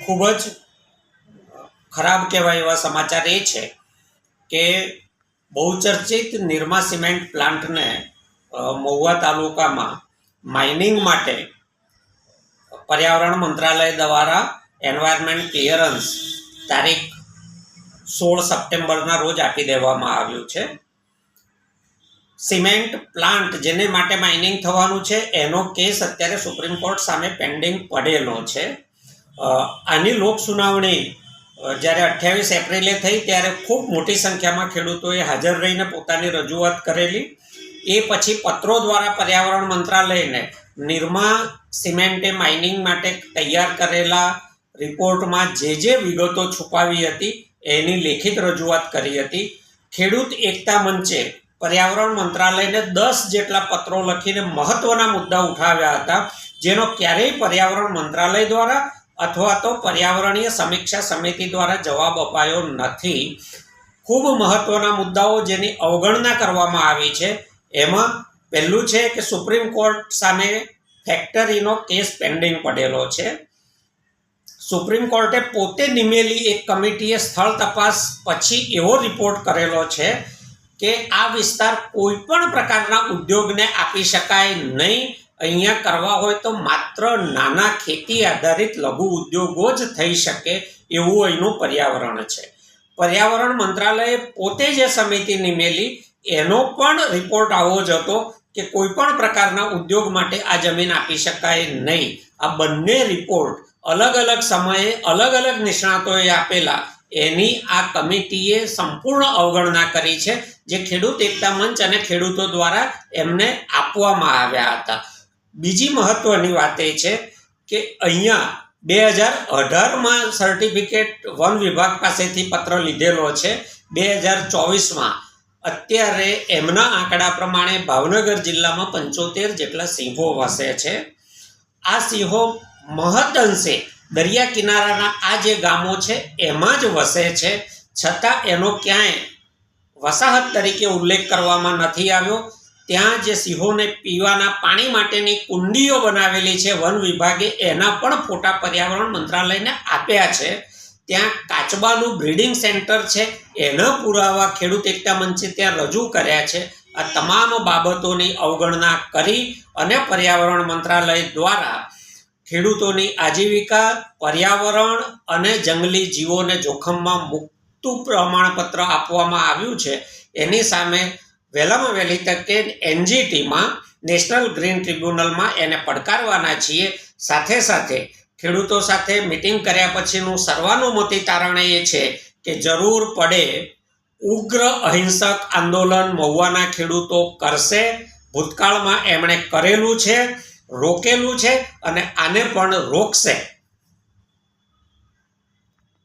ખૂબ જ ખરાબ કહેવાય એવા સમાચાર એ છે કે બહુચર્ચિત નિરમા સિમેન્ટ પ્લાન્ટને મહુવા તાલુકામાં માઇનિંગ માટે પર્યાવરણ મંત્રાલય દ્વારા એન્વાયરમેન્ટ ક્લિયરન્સ તારીખ 16 સપ્ટેમ્બરના રોજ આપી દેવામાં આવ્યું છે. સિમેન્ટ પ્લાન્ટ જેને માટે માઇનિંગ થવાનું છે એનો કેસ અત્યારે સુપ્રીમ કોર્ટ સામે પેન્ડિંગ પડેલો છે. આની લોક સુનાવણી જ્યારે 28 એપ્રિલે થઈ ત્યારે ખૂબ મોટી સંખ્યામાં ખેડૂતોએ હાજર રહીને પોતાની રજૂઆત કરેલી. એ પછી પત્રો દ્વારા પર્યાવરણ મંત્રાલયને નિરમા સિમેન્ટે માઇનિંગ માટે તૈયાર કરેલા રિપોર્ટમાં જે વિગતો છુપાવી હતી એની લેખિત રજૂઆત કરી હતી. ખેડૂત એકતા મંચે પર્યાવરણ મંત્રાલયને 10 જેટલા પત્રો લખીને મહત્વના મુદ્દા ઉઠાવ્યા હતા, જેનો ક્યારેય પર્યાવરણ મંત્રાલય દ્વારા અથવા તો પર્યાવરણીય સમીક્ષા સમિતિ દ્વારા જવાબ અપાયો નથી. ખૂબ મહત્વના મુદ્દાઓ જેની અવગણના કરવામાં આવી છે એમાં પહેલું છે કે સુપ્રીમ કોર્ટ સામે ફેક્ટરીનો કેસ પેન્ડિંગ પડેલો છે. સુપ્રીમ કોર્ટે પોતે નિમેલી એક કમિટીએ સ્થળ તપાસ પછી એવો રિપોર્ટ કરેલો છે કે આ વિસ્તાર કોઈ પણ પ્રકારના ઉદ્યોગને આપી શકાય નહીં. અહીંયા કરવા હોય તો માત્ર નાના ખેતી આધારિત લઘુ ઉદ્યોગો જ થઈ શકે એવું અહીંનું પર્યાવરણ છે. પર્યાવરણ મંત્રાલયે પોતે જે સમિતિ નિમેલી એનો પણ રિપોર્ટ આવો જ હતો કે કોઈ પણ પ્રકારના ઉદ્યોગ માટે આ જમીન આપી શકાય નહીં. આ બંને રિપોર્ટ અલગ અલગ સમયે અલગ અલગ નિષ્ણાતોએ આપેલા એની આ કમિટીએ સંપૂર્ણ અવગણના કરી છે, જે ખેડૂત એકતા મંચ અને ખેડૂતો દ્વારા એમને આપવામાં આવ્યા હતા. બીજી મહત્વની વાત એ છે કે અહીંયા 2018માં સર્ટિફિકેટ વન વિભાગ પાસેથી પત્ર લીધેલો છે. 2024માં અત્યારે એમના આંકડા પ્રમાણે ભાવનગર જિલ્લામાં 75 જેટલા સિંહો વસે છે. આ સિંહો મહદઅંશે દરિયા કિનારાના આ જે ગામો છે એમાં જ વસે છે, છતાં એનો ક્યાંય વસાહત તરીકે ઉલ્લેખ કરવામાં નથી આવ્યો. ત્યાં જે સિંહોને પીવાના પાણી માટેની કુંડીઓ બનાવેલી છે વન વિભાગે, એના પણ ફોટા પર્યાવરણ મંત્રાલયને આપ્યા છે. ત્યાં કાચબાનું બ્રીડિંગ સેન્ટર છે એના પુરાવા ખેડૂત એકતા મંચે ત્યાં રજૂ કર્યા છે. આ તમામ બાબતોની અવગણના કરી અને પર્યાવરણ મંત્રાલય દ્વારા ખેડૂતોની આજીવિકા, પર્યાવરણ અને જંગલી જીવોને જોખમમાં મૂકતું પ્રમાણપત્ર આપવામાં આવ્યું છે. એની સામે વહેલામાં વહેલી તકે એનજીટીમાં નેશનલ ગ્રીન ટ્રિબ્યુનલમાં એને પડકારવાના છીએ. સાથે સાથે ખેડૂતો સાથે મિટિંગ કર્યા પછીનું સર્વાનુમતિ તારણ એ છે કે જરૂર પડે ઉગ્ર અહિંસક આંદોલન મહુવાના ખેડૂતો કરશે. ભૂતકાળમાં એમણે કરેલું છે, રોકેલું છે અને આને પણ રોકશે.